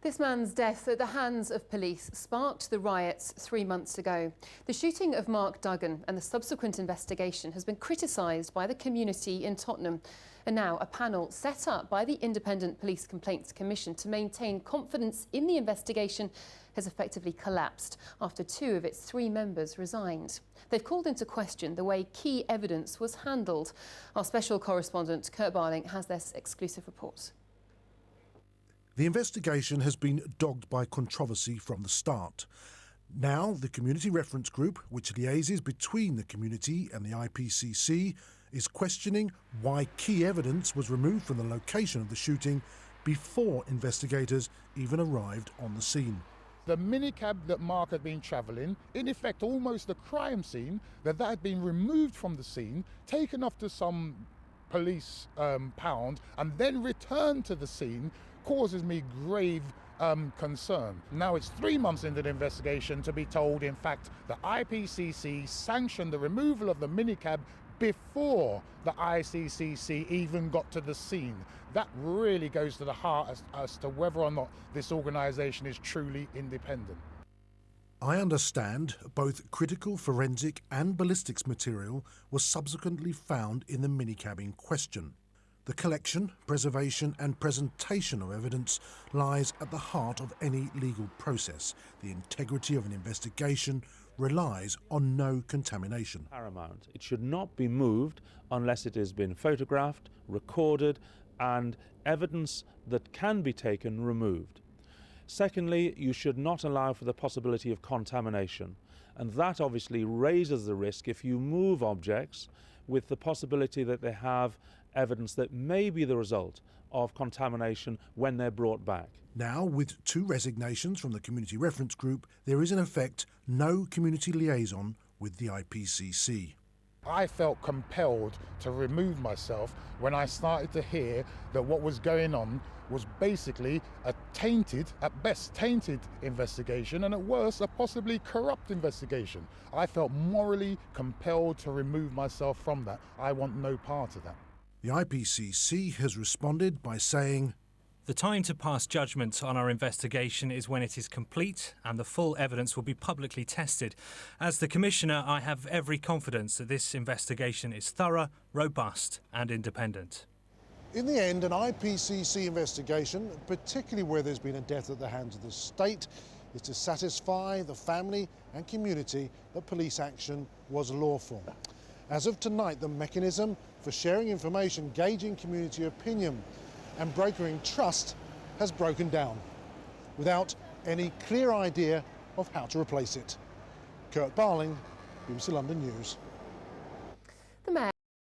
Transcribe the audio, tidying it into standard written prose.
This man's death at the hands of police sparked the riots 3 months ago. The shooting of Mark Duggan and the subsequent investigation has been criticised by the community in Tottenham. And now a panel set up by the Independent Police Complaints Commission to maintain confidence in the investigation has effectively collapsed after 2 of its 3 members resigned. They've called into question the way key evidence was handled. Our special correspondent Kurt Barling has this exclusive report. The investigation has been dogged by controversy from the start. Now, the Community Reference Group, which liaises between the community and the IPCC, is questioning why key evidence was removed from the location of the shooting before investigators even arrived on the scene. The minicab that Mark had been travelling, in effect almost the crime scene, that had been removed from the scene, taken off to some police pound and then returned to the scene, causes me grave concern. Now it's 3 months into the investigation to be told, in fact, the IPCC sanctioned the removal of the minicab before the ICCC even got to the scene. That really goes to the heart as to whether or not this organisation is truly independent. I understand both critical forensic and ballistics material was subsequently found in the minicab in question. The collection, preservation and presentation of evidence lies at the heart of any legal process. The integrity of an investigation relies on no contamination. Paramount. It should not be moved unless it has been photographed, recorded and evidence that can be taken removed. Secondly, you should not allow for the possibility of contamination, and that obviously raises the risk if you move objects with the possibility that they have evidence that may be the result of contamination when they're brought back. Now, with 2 resignations from the Community Reference Group, there is in effect no community liaison with the IPCC. I felt compelled to remove myself when I started to hear that what was going on was basically a tainted, at best tainted investigation, and at worst a possibly corrupt investigation. I felt morally compelled to remove myself from that. I want no part of that. The IPCC has responded by saying, "The time to pass judgment on our investigation is when it is complete and the full evidence will be publicly tested. As the Commissioner, I have every confidence that this investigation is thorough, robust and independent." In the end, an IPCC investigation, particularly where there's been a death at the hands of the state, is to satisfy the family and community that police action was lawful. As of tonight, the mechanism for sharing information, gauging community opinion and brokering trust has broken down, without any clear idea of how to replace it. Kurt Barling, BBC London News.